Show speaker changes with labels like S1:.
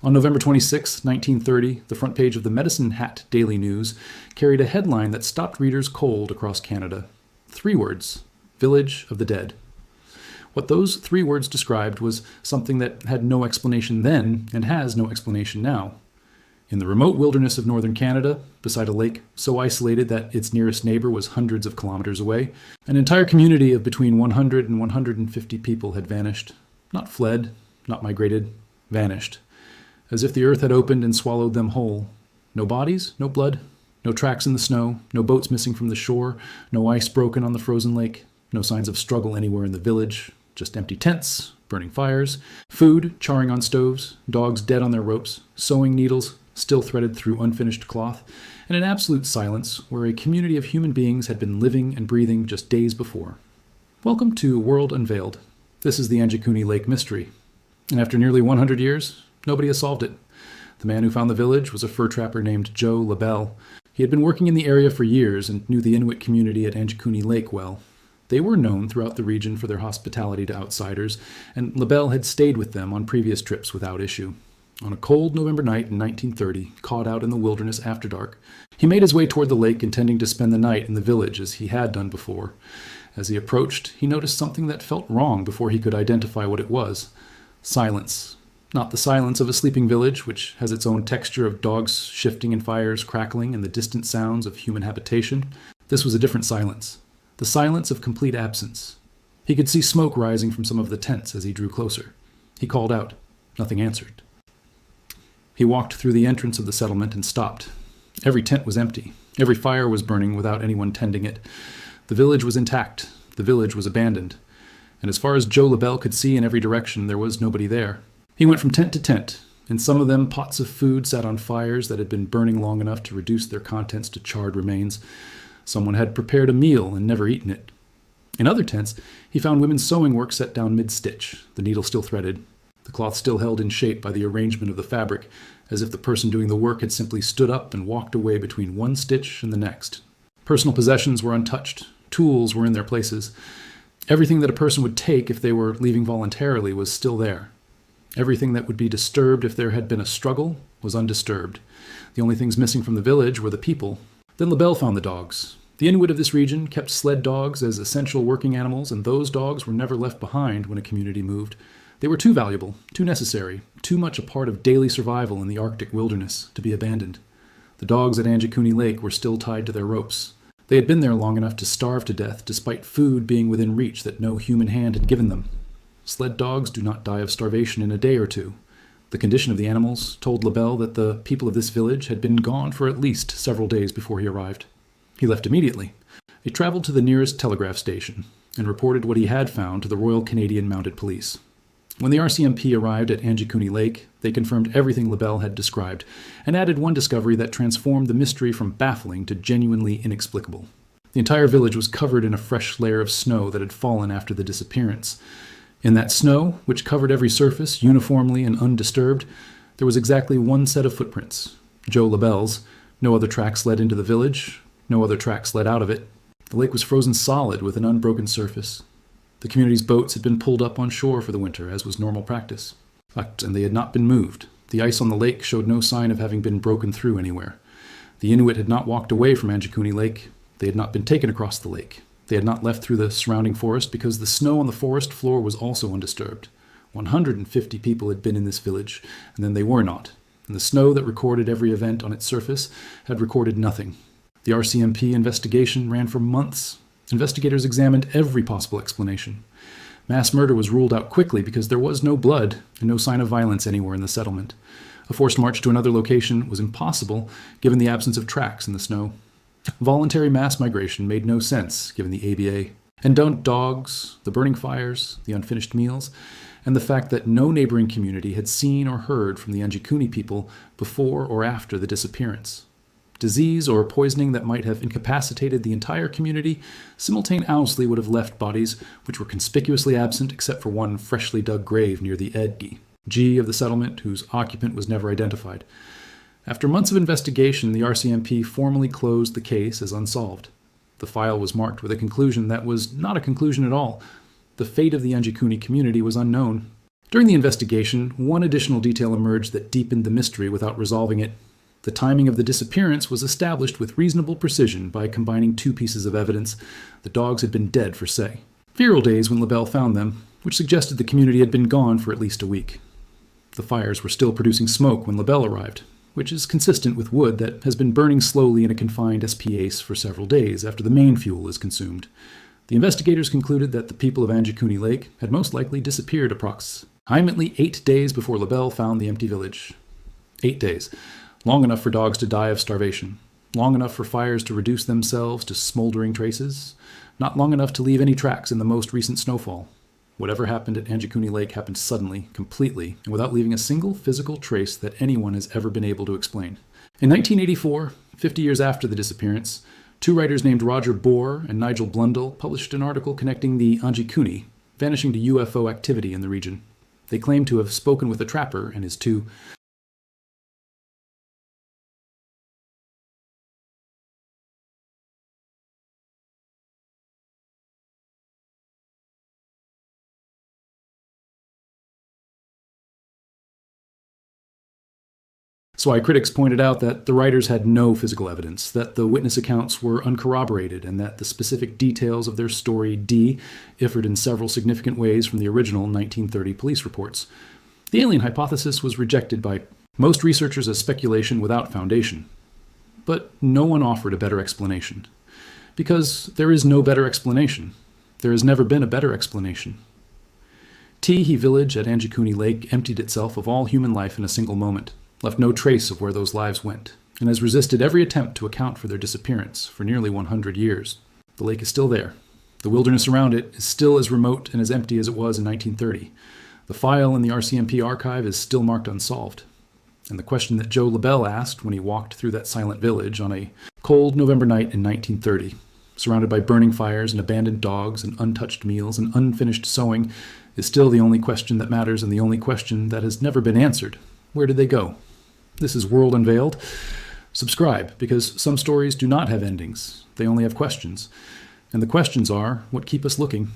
S1: On November 26, 1930, the front page of the Medicine Hat Daily News carried a headline that stopped readers cold across Canada. 3 words: Village of the Dead. What those 3 words described was something that had no explanation then and has no explanation now. In the remote wilderness of northern Canada, beside a lake so isolated that its nearest neighbor was hundreds of kilometers away, an entire community of between 100 and 150 people had vanished. Not fled, not migrated, vanished. As if the earth had opened and swallowed them whole. No bodies, no blood, no tracks in the snow, no boats missing from the shore, no ice broken on the frozen lake, no signs of struggle anywhere in the village, just empty tents, burning fires, food charring on stoves, dogs dead on their ropes, sewing needles still threaded through unfinished cloth, and an absolute silence where a community of human beings had been living and breathing just days before. Welcome to World Unveiled. This is the Anjikuni Lake mystery. And after nearly 100 years, nobody has solved it. The man who found the village was a fur trapper named Joe LaBelle. He had been working in the area for years and knew the Inuit community at Anjikuni Lake well. They were known throughout the region for their hospitality to outsiders, and LaBelle had stayed with them on previous trips without issue. On a cold November night in 1930, caught out in the wilderness after dark, he made his way toward the lake, intending to spend the night in the village as he had done before. As he approached, he noticed something that felt wrong before he could identify what it was. Silence. Not the silence of a sleeping village, which has its own texture of dogs shifting and fires crackling and the distant sounds of human habitation. This was a different silence. The silence of complete absence. He could see smoke rising from some of the tents as he drew closer. He called out. Nothing answered. He walked through the entrance of the settlement and stopped. Every tent was empty. Every fire was burning without anyone tending it. The village was intact. The village was abandoned. And as far as Joe LaBelle could see in every direction, there was nobody there. He went from tent to tent. In some of them, pots of food sat on fires that had been burning long enough to reduce their contents to charred remains. Someone had prepared a meal and never eaten it. In other tents, he found women's sewing work set down mid-stitch, the needle still threaded, the cloth still held in shape by the arrangement of the fabric, as if the person doing the work had simply stood up and walked away between one stitch and the next. Personal possessions were untouched. Tools were in their places. Everything that a person would take if they were leaving voluntarily was still there. Everything that would be disturbed if there had been a struggle was undisturbed. The only things missing from the village were the people. Then LaBelle found the dogs. The Inuit of this region kept sled dogs as essential working animals, and those dogs were never left behind when a community moved. They were too valuable, too necessary, too much a part of daily survival in the Arctic wilderness to be abandoned. The dogs at Anjikuni Lake were still tied to their ropes. They had been there long enough to starve to death, despite food being within reach that no human hand had given them. Sled dogs do not die of starvation in a day or two. The condition of the animals told LaBelle that the people of this village had been gone for at least several days before he arrived. He left immediately. He traveled to the nearest telegraph station and reported what he had found to the Royal Canadian Mounted Police. When the RCMP arrived at Anjikuni Lake, they confirmed everything LaBelle had described and added one discovery that transformed the mystery from baffling to genuinely inexplicable. The entire village was covered in a fresh layer of snow that had fallen after the disappearance. In that snow, which covered every surface uniformly and undisturbed, there was exactly one set of footprints, Joe LaBelle's. No other tracks led into the village, no other tracks led out of it. The lake was frozen solid with an unbroken surface. The community's boats had been pulled up on shore for the winter, as was normal practice. And they had not been moved. The ice on the lake showed no sign of having been broken through anywhere. The Inuit had not walked away from Anjikuni Lake. They had not been taken across the lake. They had not left through the surrounding forest because the snow on the forest floor was also undisturbed. 150 people had been in this village, and then they were not. And the snow that recorded every event on its surface had recorded nothing. The RCMP investigation ran for months. Investigators examined every possible explanation. Mass murder was ruled out quickly because there was no blood and no sign of violence anywhere in the settlement. A forced march to another location was impossible given the absence of tracks in the snow. Voluntary mass migration made no sense given the ABA. And dogs, the burning fires, the unfinished meals, and the fact that no neighboring community had seen or heard from the Anjikuni people before or after the disappearance. Disease or poisoning that might have incapacitated the entire community simultaneously would have left bodies which were conspicuously absent except for one freshly dug grave near the Edgi, G of the settlement, whose occupant was never identified. After months of investigation, the RCMP formally closed the case as unsolved. The file was marked with a conclusion that was not a conclusion at all. The fate of the Anjikuni community was unknown. During the investigation, one additional detail emerged that deepened the mystery without resolving it. The timing of the disappearance was established with reasonable precision by combining two pieces of evidence. The dogs had been dead for, say, feral days when LaBelle found them, which suggested the community had been gone for at least a week. The fires were still producing smoke when LaBelle arrived, which is consistent with wood that has been burning slowly in a confined SPAce for several days after the main fuel is consumed. The investigators concluded that the people of Anjikuni Lake had most likely disappeared approximately 8 days before LaBelle found the empty village. 8 days. Long enough for dogs to die of starvation. Long enough for fires to reduce themselves to smoldering traces. Not long enough to leave any tracks in the most recent snowfall. Whatever happened at Anjikuni Lake happened suddenly, completely, and without leaving a single physical trace that anyone has ever been able to explain. In 1984, 50 years after the disappearance, two writers named Roger Bohr and Nigel Blundell published an article connecting the Anjikuni vanishing to UFO activity in the region. They claim to have spoken with a trapper and his two So why critics pointed out that the writers had no physical evidence, that the witness accounts were uncorroborated, and that the specific details of their story differed in several significant ways from the original 1930 police reports. The alien hypothesis was rejected by most researchers as speculation without foundation. But no one offered a better explanation. Because there is no better explanation. There has never been a better explanation. Teehee village at Anjikuni Lake emptied itself of all human life in a single moment, left no trace of where those lives went, and has resisted every attempt to account for their disappearance for nearly 100 years. The lake is still there. The wilderness around it is still as remote and as empty as it was in 1930. The file in the RCMP archive is still marked unsolved. And the question that Joe LaBelle asked when he walked through that silent village on a cold November night in 1930, surrounded by burning fires and abandoned dogs and untouched meals and unfinished sewing, is still the only question that matters and the only question that has never been answered. Where did they go? This is World Unveiled. Subscribe, because some stories do not have endings. They only have questions. And the questions are what keep us looking.